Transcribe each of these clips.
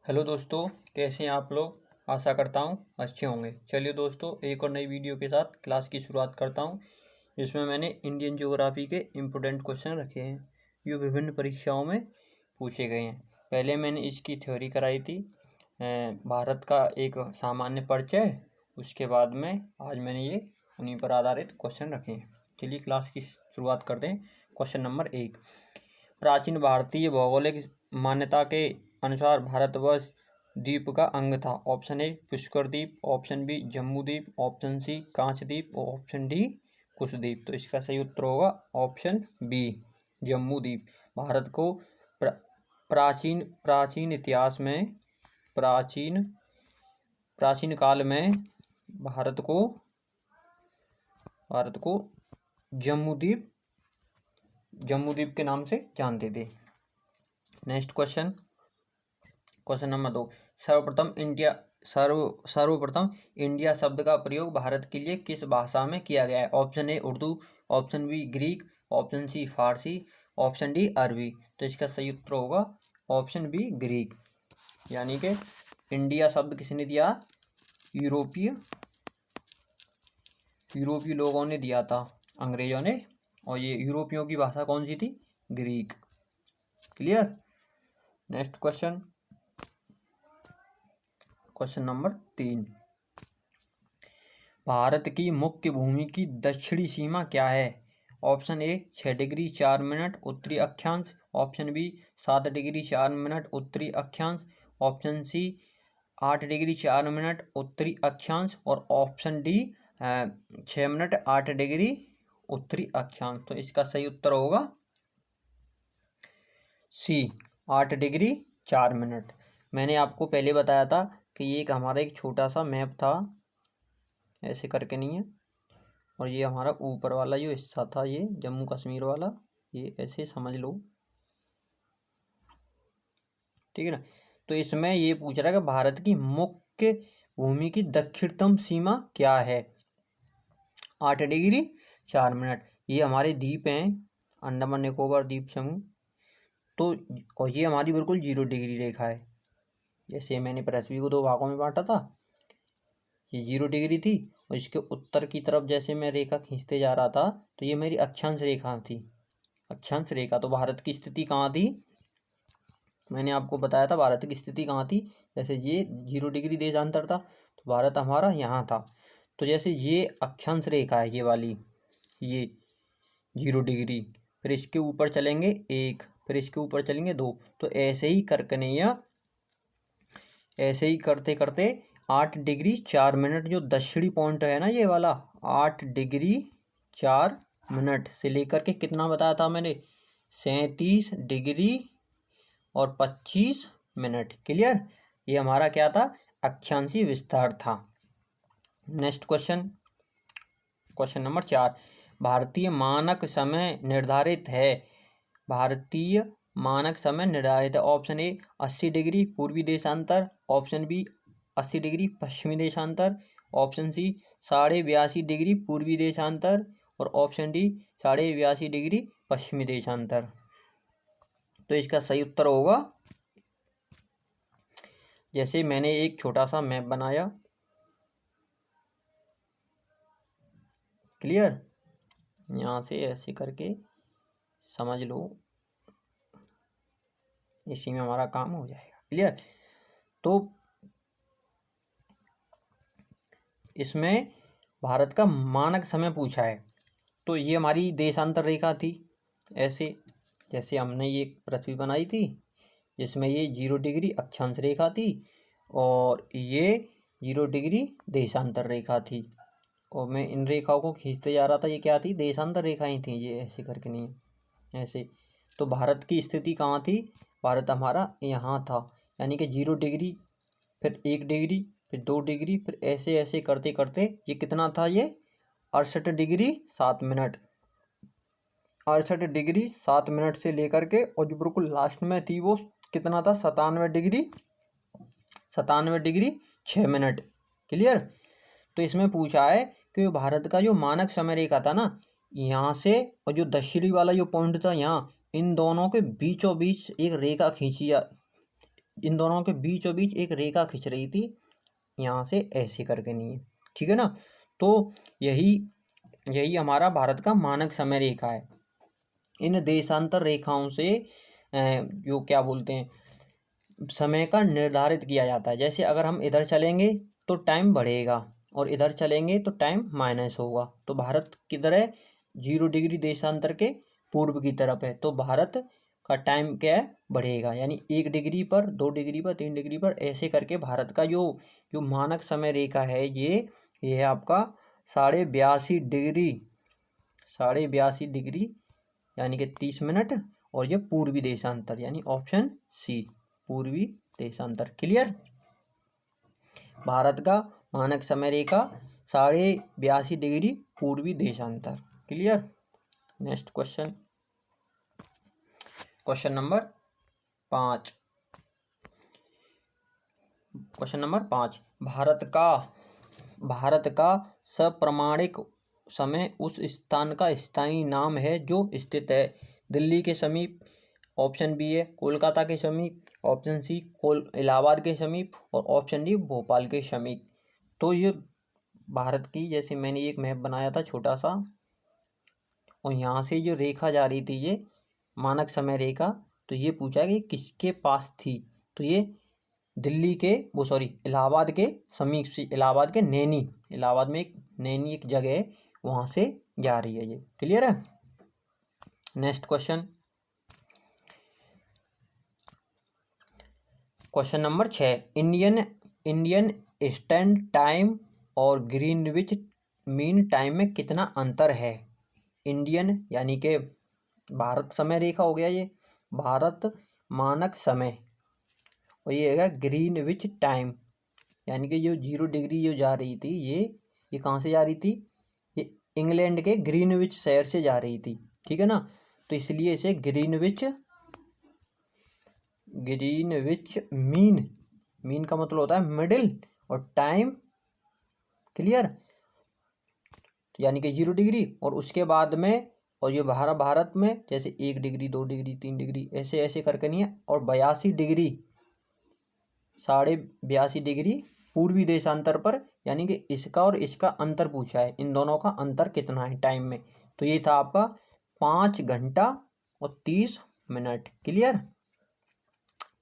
Hello दोस्तों, कैसे हैं आप लोग। आशा करता हूँ अच्छे होंगे। चलिए दोस्तों, एक और नई वीडियो के साथ क्लास की शुरुआत करता हूँ, जिसमें मैंने इंडियन ज्योग्राफी के इम्पोर्टेंट क्वेश्चन रखे हैं जो विभिन्न परीक्षाओं में पूछे गए हैं। पहले मैंने इसकी थ्योरी कराई थी, भारत का एक सामान्य परिचय। उसके बाद में आज मैंने ये उन्हीं पर आधारित क्वेश्चन रखे हैं। चलिए क्लास की शुरुआत करते हैं। क्वेश्चन नंबर 1, प्राचीन भारतीय भौगोलिक मान्यता के अनुसार भारतवर्ष द्वीप का अंग था। ऑप्शन ए पुष्कर द्वीप, ऑप्शन बी जम्मू द्वीप, ऑप्शन सी कांच द्वीप और ऑप्शन डी कुशद्वीप। तो इसका सही उत्तर होगा ऑप्शन बी जम्मू द्वीप। भारत को प्राचीन प्राचीन इतिहास में प्राचीन काल में भारत को जम्मू द्वीप के नाम से जानते थे। नेक्स्ट क्वेश्चन नंबर 2, सर्वप्रथम इंडिया शब्द का प्रयोग भारत के लिए किस भाषा में किया गया है। Option A Urdu, option B Greek, option C Farsi, option D Arabi. तो इसका सही उत्तर होगा ऑप्शन बी ग्रीक। यानी कि इंडिया शब्द किसने दिया? यूरोपीय लोगों ने दिया था, अंग्रेजों ने। और ये यूरोपियों की भाषा कौन सी थी? Greek. Clear. Next question number 3, Bharat की मुख्य भूमि की दक्षिणी सीमा क्या है। ऑप्शन ए 6 डिग्री 4 मिनट उत्तरी अक्षांश, ऑप्शन बी 7 डिग्री 4 मिनट उत्तरी अक्षांश, ऑप्शन सी 8 डिग्री 4 मिनट उत्तरी अक्षांश और ऑप्शन डी 6 मिनट 8 डिग्री उत्तरी अक्षांश। तो इसका सही उत्तर होगा सी 8 डिग्री 4 मिनट। मैंने आपको पहले बताया था कि ये हमारा एक छोटा सा मैप था, ऐसे करके नहीं है, और ये हमारा ऊपर वाला जो हिस्सा था ये जम्मू कश्मीर वाला, ये ऐसे समझ लो, ठीक है ना। तो इसमें ये पूछ रहा है कि भारत की मुख्य भूमि की दक्षिणतम सीमा क्या है। 8 डिग्री 4 मिनट। ये हमारे द्वीप हैं, अंडमान निकोबार द्वीप समूह। तो और ये हमारी बिल्कुल 0 डिग्री रेखा है। जैसे मैंने पृथ्वी को 2 भागों में बांटा था, ये 0 डिग्री थी, और इसके उत्तर की तरफ जैसे मैं रेखा खींचते जा रहा था तो ये मेरी अक्षांश रेखा थी। अक्षांश रेखा। तो भारत की स्थिति कहाँ थी? मैंने आपको बताया था भारत की स्थिति कहाँ थी। जैसे ये 0 डिग्री देशांतर था, तो भारत हमारा यहाँ था। तो जैसे ये अक्षांश रेखा है, ये वाली, ये 0 डिग्री, फिर इसके ऊपर चलेंगे 1, फिर इसके ऊपर चलेंगे 2। तो ऐसे ही करते करते 8 डिग्री 4 मिनट जो दक्षिणी पॉइंट है ना, ये वाला 8 डिग्री 4 मिनट से लेकर के कितना बताया था मैंने? 37 डिग्री और 25 मिनट। क्लियर। ये हमारा क्या था? अक्षांशीय विस्तार था। नेक्स्ट क्वेश्चन नंबर 4, भारतीय मानक समय निर्धारित है। भारतीय मानक समय निर्धारित है। ऑप्शन ए 80 डिग्री पूर्वी देशांतर, ऑप्शन बी 80 डिग्री पश्चिमी देशांतर, ऑप्शन सी 82.5 डिग्री पूर्वी देशांतर और ऑप्शन डी 82.5 डिग्री पश्चिमी देशांतर। तो इसका सही उत्तर होगा, जैसे मैंने एक छोटा सा मैप बनाया। क्लियर। यहाँ से ऐसे करके समझ लो, इसी में हमारा काम हो जाएगा। क्लियर। तो इसमें भारत का मानक समय पूछा है। तो ये हमारी देशांतर रेखा थी, ऐसे जैसे हमने ये पृथ्वी बनाई थी, जिसमें ये 0 डिग्री अक्षांश रेखा थी और ये 0 डिग्री देशांतर रेखा थी। और मैं इन रेखाओं को खींचते जा रहा था, ये क्या थी? देशांतर रेखाएं थी, ये ऐसे करके नहीं है, ऐसे। तो भारत की स्थिति कहाँ थी? भारत हमारा यहाँ था, यानी कि 0 डिग्री, फिर 1 डिग्री, फिर 2 डिग्री, फिर ऐसे ऐसे करते करते ये कितना था? ये 68 डिग्री 7 मिनट। 68 डिग्री 7 मिनट से लेकर के, और जो बिल्कुल लास्ट में थी वो कितना था? 97 डिग्री 6 मिनट। क्लियर। तो इसमें पूछा है कि भारत का जो मानक समय रेखा था ना, यहाँ से और जो दक्षिणी वाला जो पॉइंट था यहाँ, इन दोनों के बीचों बीच एक रेखा खींची इन दोनों के बीचों बीच एक रेखा खींच रही थी, यहाँ से ऐसे करके नहीं है, ठीक है ना। तो यही हमारा भारत का मानक समय रेखा है। इन देशांतर रेखाओं से जो क्या बोलते हैं समय का निर्धारित किया जाता है। जैसे अगर हम इधर चलेंगे तो टाइम बढ़ेगा और इधर चलेंगे तो टाइम माइनस होगा। तो भारत किधर है? 0 डिग्री देशांतर के पूर्व की तरफ है, तो भारत का टाइम क्या है? बढ़ेगा, यानी 1 डिग्री पर, 2 डिग्री पर, 3 डिग्री पर, ऐसे करके भारत का जो मानक समय रेखा है ये है आपका 82.5 डिग्री यानी कि 30 मिनट। और ये पूर्वी देशांतर यानी ऑप्शन सी पूर्वी देशांतर। क्लियर? भारत का मानक समय रेखा 82.5 डिग्री पूर्वी देशांतर। Clear? Next question, question number 5। Question number 5, Bharat का सप्रमाणिक समय उस स्थान का स्थानीय नाम है जो स्थित है दिल्ली के समीप, ऑप्शन बी है कोलकाता के समीप, ऑप्शन सी इलाहाबाद के समीप, और ऑप्शन डी भोपाल के समीप। तो ये भारत की, जैसे मैंने एक मैप बनाया था छोटा सा, और यहाँ से जो रेखा जा रही थी ये मानक समय रेखा, तो ये पूछा कि किसके पास थी। तो ये दिल्ली के इलाहाबाद के समीप से, इलाहाबाद के नैनी, इलाहाबाद में एक नैनी एक जगह है, वहाँ से जा रही है ये। क्लियर है? Next question, question number 6, Indian stand time और ग्रीनविच मीन टाइम में कितना अंतर है? इंडियन यानी कि भारत समय रेखा हो गया ये, भारत मानक समय, और ये है ग्रीनविच टाइम यानी कि जो 0 डिग्री जो जा रही थी ये कहाँ से जा रही थी? ये इंग्लैंड के ग्रीनविच शहर से जा रही थी, ठीक है ना। तो इसलिए इसे ग्रीनविच मीन का मतलब होता है मिडिल, और टाइम, क्लियर, यानी कि 0 डिग्री, और उसके बाद में, और ये भारत में जैसे 1 डिग्री 2 डिग्री 3 डिग्री ऐसे ऐसे करके नहीं है, और 82 डिग्री 82.5 डिग्री पूर्वी देशांतर पर, यानी कि इसका और इसका अंतर पूछा है, इन दोनों का अंतर कितना है टाइम में। तो ये था आपका 5 घंटा और 30 मिनट। क्लियर?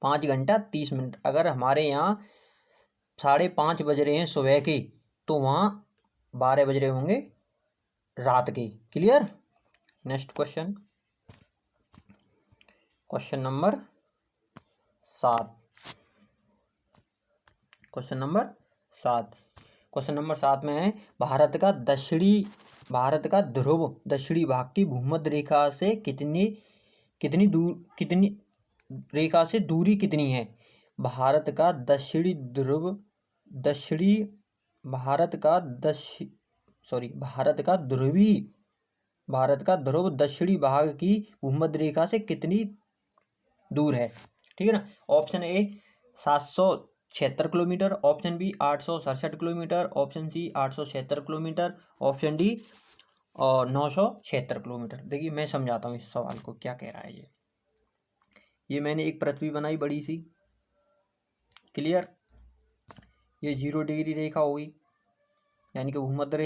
5 घंटा 30 मिनट। अगर हमारे यहाँ 5:30 बज रहे हैं सुबह के, तो वहाँ 12 बज रहे होंगे रात के। Clear? Next question, question number 7। Question number 7 में है भारत का ध्रुव दक्षिणी भाग की भूमध्य रेखा से कितनी दूरी कितनी है? भारत का ध्रुव दक्षिणी भाग की भूमध्य रेखा से कितनी दूर है? ठीक है ना। Option A 776 kilometre, option B 867 kilometre, option C 876 kilometre, option D 976 kilometre. देखिए मैं समझाता हूँ इस सवाल को क्या कह रहा है। ये मैंने एक पृथ्वी बनाई बड़ी सी। क्लियर? ये 0 डिग्री रेखा होगी यानी कि भूमध्य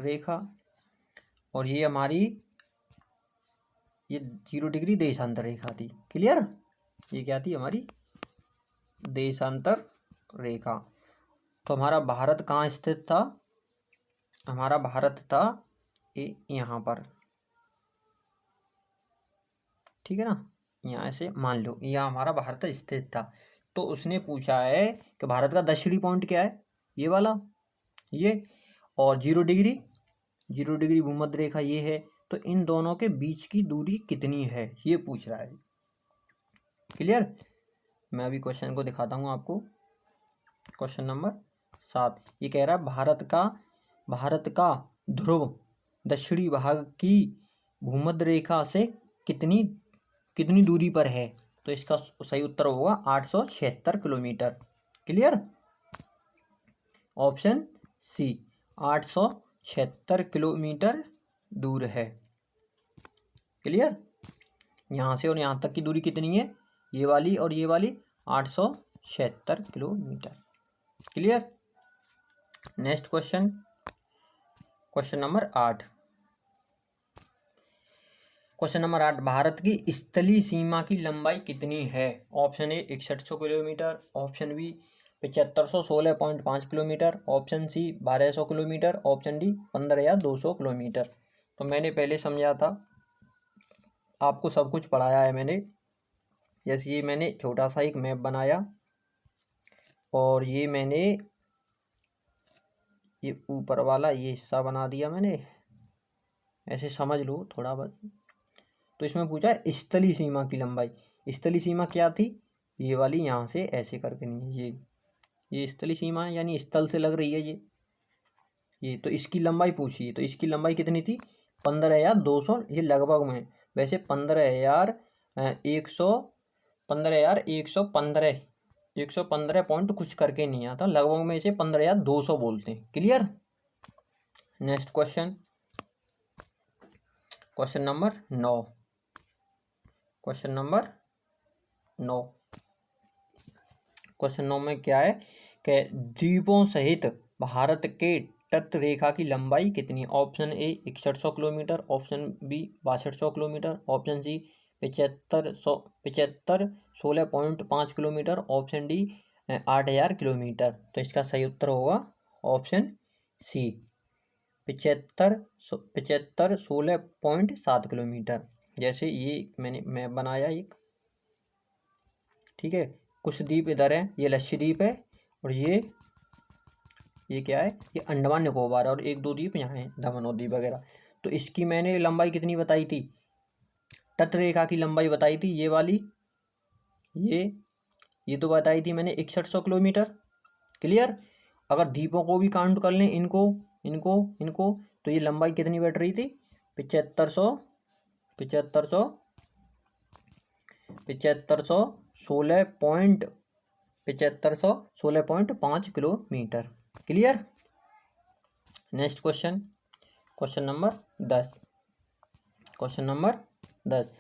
रेखा, और ये हमारी 0 डिग्री देशांतर रेखा थी। क्लियर? ये क्या थी? हमारी देशांतर रेखा। तो हमारा भारत कहाँ स्थित था? हमारा भारत था यहाँ पर, ठीक है ना। यहाँ से मान लो यहाँ हमारा भारत स्थित था। तो उसने पूछा है कि भारत का दक्षिणी पॉइंट क्या है, ये वाला, ये, और 0 डिग्री भूमध्य रेखा ये है। तो इन दोनों के बीच की दूरी कितनी है ये पूछ रहा है। क्लियर? मैं अभी क्वेश्चन को दिखाता हूँ आपको। क्वेश्चन नंबर 7 ये कह रहा है भारत का ध्रुव दक्षिणी भाग की भूमध्य रेखा से कितनी दूरी पर है? तो इसका सही उत्तर होगा 876 kilometre. Clear? Option C 876 kilometre दूर है। क्लियर? यहाँ से और यहाँ तक की दूरी कितनी है, ये वाली और ये वाली 876 kilometre. Clear. Next question, question number 8। Question number 8, Bharat की स्थलीय सीमा की लंबाई कितनी है? Option A 6100 kilometre, option B 7516.5 kilometre, option C 1200 kilometre, option D 15200 kilometre. तो मैंने पहले समझा था, आपको सब कुछ पढ़ाया है मैंने। जैसे ये मैंने छोटा सा एक मैप बनाया और ये मैंने ये ऊपर वाला ये हिस्सा बना दिया मैंने, ऐसे समझ लो थोड़ा बस। तो इसमें पूछा स्थलीय सीमा की लंबाई। स्थलीय सीमा क्या थी, ये वाली यहाँ से ऐसे करके नहीं है, ये स्थलीय सीमा है, यानी स्थल से लग रही है ये। तो इसकी लंबाई पूछी है, तो इसकी लंबाई कितनी थी, 15200। ये लगभग में, वैसे 15115 पॉइंट कुछ करके नहीं आता, लगभग में इसे 15200 बोलते हैं। Clear. Next question, question number 9। Question number 9, question 9 में क्या है कि द्वीपों सहित भारत के तट रेखा की लंबाई कितनी है? Option A 6100 kilometre, option B 6200 kilometre, option C 7516.5 kilometre, option D 8000 kilometre. तो इसका सही उत्तर होगा ऑप्शन सी 7516.7 किलोमीटर। जैसे ये मैंने मैप बनाया एक, ठीक है, कुछ द्वीप इधर है, ये लक्षद्वीप है और ये क्या है, ये अंडमान निकोबार है, और एक दो द्वीप यहाँ है, दमन और दीव वगैरह। तो इसकी मैंने लंबाई कितनी बताई थी, तट रेखा की लंबाई बताई थी, ये वाली, ये तो बताई थी मैंने 6100 किलोमीटर। क्लियर। अगर द्वीपों को भी काउंट कर लें, इनको इनको इनको, तो ये लंबाई कितनी बैठ रही थी, 7516.5 kilometre. Clear. Next question, question number 10। Question number 10,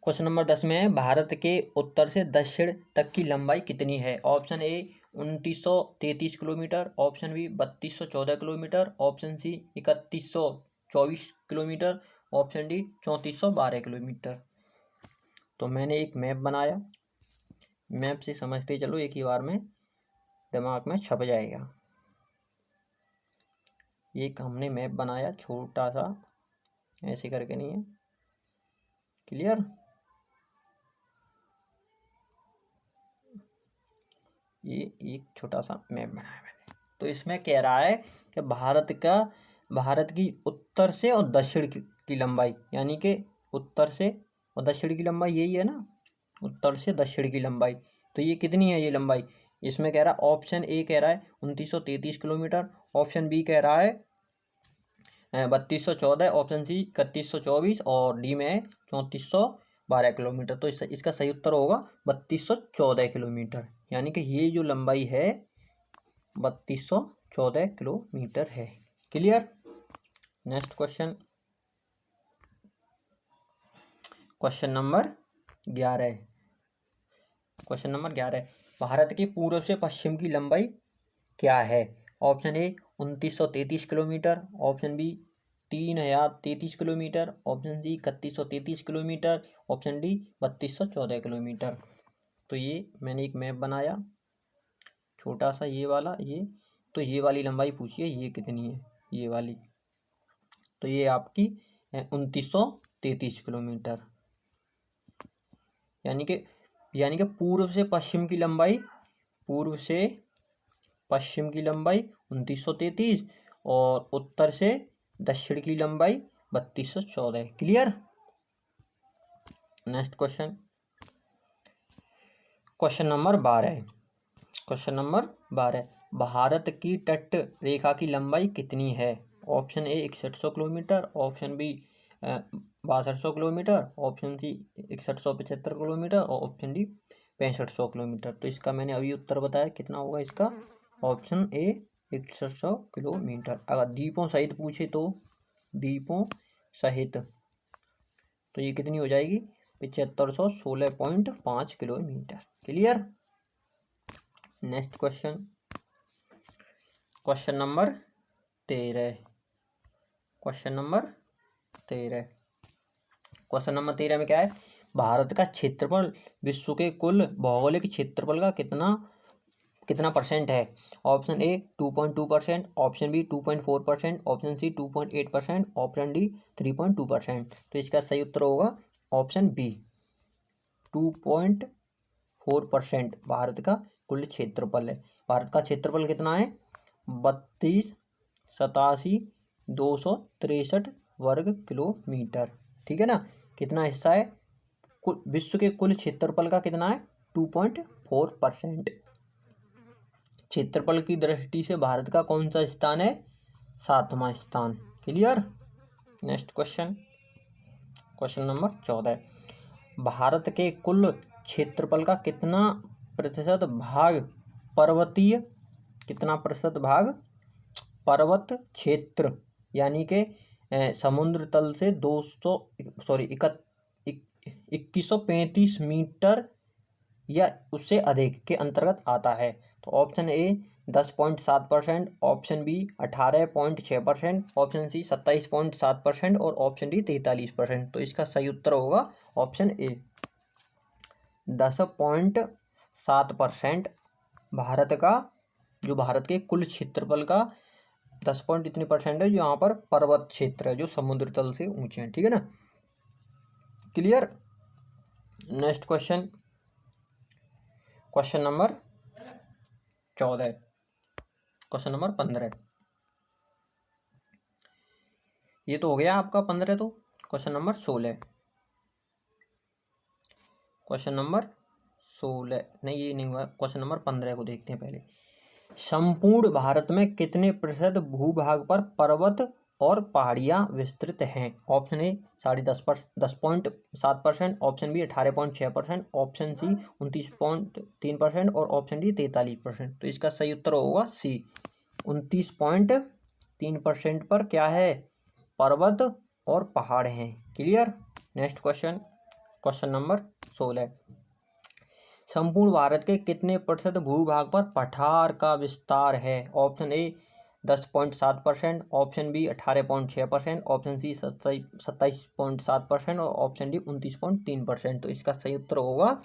question number 10 में है, भारत के उत्तर से दक्षिण तक की लंबाई कितनी है? Option A 2933 kilometre, option B 3214 kilometre, option C 3124 kilometre, option D 3412 kilometre. तो मैंने एक मैप बनाया, मैप से समझते चलो, एक ही बार में दिमाग में छप जाएगा। एक हमने मैप बनाया छोटा सा, ऐसे करके नहीं है। क्लियर। ये एक छोटा सा मैप बनाया मैंने। तो इसमें कह रहा है कि भारत की उत्तर से और दक्षिण की लंबाई, यानी कि उत्तर से और दक्षिण की लंबाई यही है ना, उत्तर से दक्षिण की लंबाई। तो ये कितनी है ये लंबाई? इसमें कह रहा है, ऑप्शन ए कह रहा है 2933 किलोमीटर, ऑप्शन बी कह रहा है 3214, ऑप्शन सी 3124 और डी में 3412 किलोमीटर। तो इसका सही उत्तर होगा 3214 किलोमीटर, यानी कि ये जो लंबाई है 3214 किलोमीटर है। Clear. Next question, question number 11। Question number 11, Bharat के पूर्व से पश्चिम की लंबाई क्या है? Option A 2933 kilometre, option B 3033 kilometre, option C 3133 kilometre, option D 3214 kilometre. तो ये मैंने एक मैप बनाया छोटा सा, ये वाला, ये तो ये वाली लंबाई पूछिए, ये कितनी है, ये वाली। तो ये आपकी 2933 किलोमीटर, यानी कि पूर्व से पश्चिम की लंबाई, पूर्व से पश्चिम की लंबाई 2933 और उत्तर से दक्षिण की लंबाई 3214। Clear. Next question, question number 12। Question number 12, Bharat की तट रेखा की लंबाई कितनी है? Option A 6100 kilometre, option B 6200 kilometre, option C 6175 kilometre और ऑप्शन डी 6500 किलोमीटर। तो इसका मैंने अभी उत्तर बताया, कितना होगा इसका, ऑप्शन ए 6100 किलोमीटर। अगर द्वीपों सहित पूछे तो द्वीपों सहित, तो ये कितनी हो जाएगी, 7516.5 kilometre. Clear. Next question, question number 13। Question number 13, question number 13 में क्या है, भारत का क्षेत्रफल विश्व के कुल भौगोलिक क्षेत्रफल का कितना परसेंट है। Option A 2.2%, option B 2.4%, option C 2.8%, option D 3.2%। तो इसका सही उत्तर होगा ऑप्शन बी 2.4% भारत का कुल क्षेत्रफल है। भारत का क्षेत्रफल कितना है, 32,87,263 वर्ग किलोमीटर। ठीक है ना। कितना हिस्सा है विश्व के कुल क्षेत्रफल का, कितना है 2.4%। क्षेत्रफल की दृष्टि से भारत का कौन सा स्थान है, 7वां स्थान। Clear. Next question, question number 14, Bharat के कुल क्षेत्रफल का कितना प्रतिशत भाग पर्वतीय, कितना प्रतिशत भाग पर्वत क्षेत्र, यानी कि समुद्र तल से 2135 मीटर या उससे अधिक के अंतर्गत आता है। तो option A 10.7%, option B 18.6%, option C 27.7% और ऑप्शन डी 43%। तो इसका सही उत्तर होगा ऑप्शन ए 10.7% भारत का, जो भारत के कुल क्षेत्रफल का 10 पॉइंट इतने परसेंट है जो यहाँ पर पर्वत क्षेत्र है, जो समुद्र तल से ऊंचे हैं। ठीक है ना। Clear. Next question, question number 14, question number 15, ये तो हो गया आपका 15। तो क्वेश्चन नंबर 16, क्वेश्चन नंबर 16 नहीं, ये नहीं हुआ। क्वेश्चन नंबर 15 को देखते हैं पहले। संपूर्ण भारत में कितने प्रतिशत भूभाग पर पर्वत और पहाड़ियाँ विस्तृत हैं। Option A 10.7%, option B 18.6%, option C 29.3% और ऑप्शन डी 43%। तो इसका सही उत्तर होगा सी 29.3% पर क्या है, पर्वत और पहाड़ हैं। Clear. Next question, question number 16, संपूर्ण भारत के कितने प्रतिशत भूभाग पर पठार का विस्तार है। Option A 10.7%, option B 18.6%, option C 27.7% और ऑप्शन डी 29.3%। तो इसका सही उत्तर होगा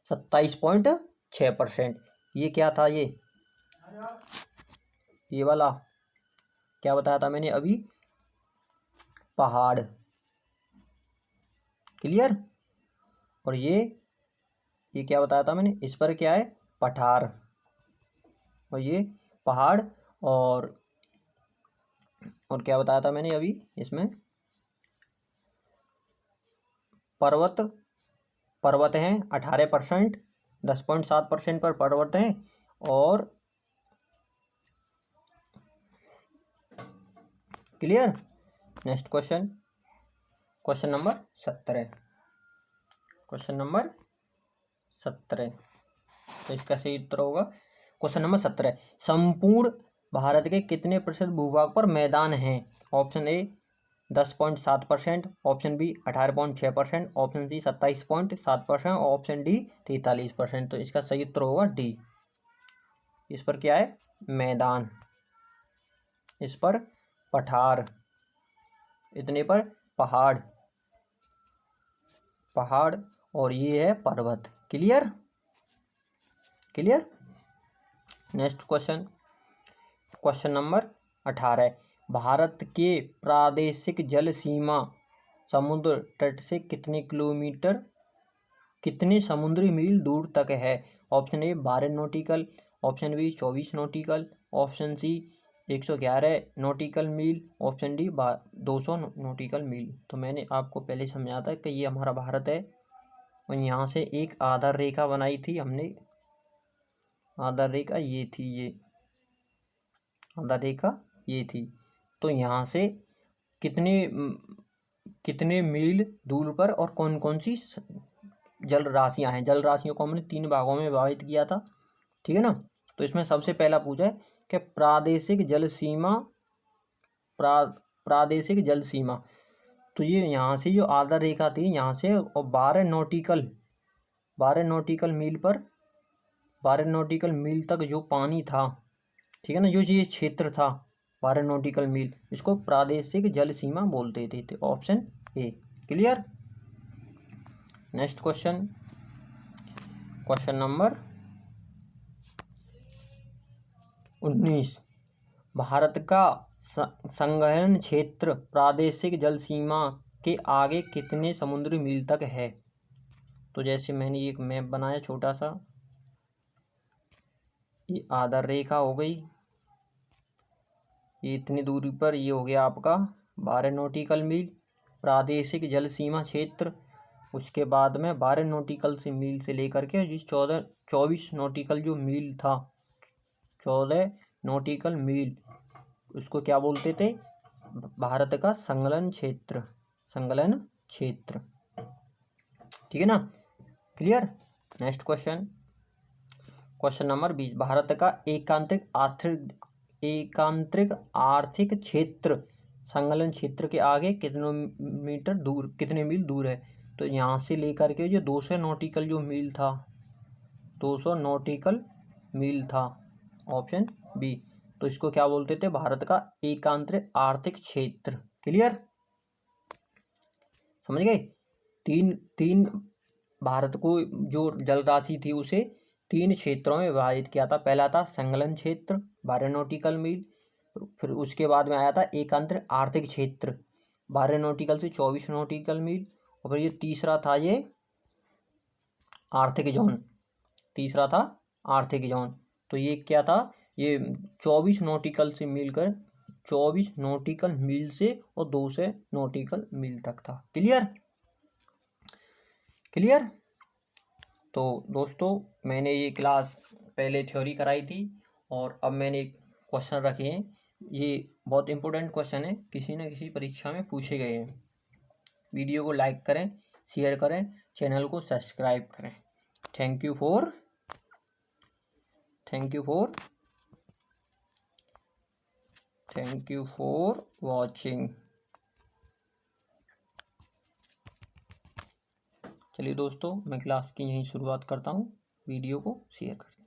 27.6%। ये क्या था, ये वाला क्या बताया था मैंने अभी, पहाड़। क्लियर। और ये क्या बताया था मैंने, इस पर क्या है, पठार, और ये पहाड़। और क्या बताया था मैंने अभी, इसमें पर्वत हैं 18%, 10.7% पर पर्वत हैं। और clear. Next question, question number 17, question number 17। तो इसका सही उत्तर होगा क्वेश्चन नंबर 17, संपूर्ण भारत के कितने प्रतिशत भूभाग पर मैदान हैं। Option A 10.7%, option B 18.6%, option C 27.7% और ऑप्शन डी 43%। तो इसका सही उत्तर होगा डी। इस पर क्या है, मैदान, इस पर पठार, इतने पर पहाड़ और ये है पर्वत। Clear. Next question, question number 18, Bharat के प्रादेशिक जल सीमा समुद्र तट से कितने समुद्री मील दूर तक है। Option A 12 nautical, option B 24 nautical, option C 111 nautical मील, ऑप्शन डी 200 नॉटिकल मील। तो मैंने आपको पहले समझाया था कि ये हमारा भारत है और यहाँ से एक आधार रेखा बनाई थी हमने, आधार रेखा ये थी, ये आधार रेखा ये थी। तो यहाँ से कितने मील दूर पर और कौन कौन सी जल राशियाँ हैं। जल राशियों को हमने 3 भागों में विभाजित किया था। ठीक है ना। तो इसमें सबसे पहला पूछा है कि प्रादेशिक जल सीमा, तो ये यहाँ से जो आधार रेखा थी यहाँ से, और 12 नॉटिकल मील पर 12 नॉटिकल मील तक जो पानी था, ठीक है ना, जो ये क्षेत्र था 12 नॉटिकल मील, इसको प्रादेशिक जल सीमा बोलते थे। तो ऑप्शन ए। Clear. Next question, question number 19। Bharat का संवहन क्षेत्र प्रादेशिक जल सीमा के आगे कितने समुद्री मील तक है? तो जैसे मैंने एक मैप बनाया छोटा सा, ये आधार रेखा हो गई, ये इतनी दूरी पर ये हो गया आपका 12 नॉटिकल मील प्रादेशिक जल सीमा क्षेत्र। उसके बाद में 12 नॉटिकल से मील से लेकर के जिस 24 नॉटिकल जो मील था, 14 नॉटिकल मील, उसको क्या बोलते थे? भारत का संलग्न क्षेत्र, संलग्न क्षेत्र। ठीक है ना। Clear. Next question, question number 20। Bharat का एकांतरिक आर्थिक क्षेत्र संलग्न क्षेत्र के आगे कितने मील दूर है? तो यहाँ से लेकर के जो 200 नॉटिकल जो मील था, 200 नॉटिकल मील था, ऑप्शन बी। तो इसको क्या बोलते थे? भारत का एकांतरिक आर्थिक क्षेत्र। क्लियर। समझ गए। तीन भारत को जो जल राशि थी उसे 3 क्षेत्रों में विभाजित किया था। पहला था संलग्न क्षेत्र 12 नॉटिकल मील, फिर उसके बाद में आया था एकांतरिक आर्थिक क्षेत्र 12 नॉटिकल से 24 नॉटिकल मील, और फिर ये तीसरा था ये आर्थिक जोन, तीसरा था आर्थिक जोन। तो ये क्या था? ये 24 नॉटिकल से मिलकर 24 नॉटिकल मील से और 200 नॉटिकल मील तक था। क्लियर। क्लियर। तो दोस्तों मैंने ये क्लास पहले थ्योरी कराई थी और अब मैंने क्वेश्चन रखे हैं। ये बहुत इंपॉर्टेंट क्वेश्चन है, किसी न किसी परीक्षा में पूछे गए हैं। वीडियो को लाइक करें, शेयर करें, चैनल को सब्सक्राइब करें। Thank you for watching. चलिए दोस्तों, मैं क्लास की यहीं शुरुआत करता हूँ। वीडियो को शेयर करते हैं।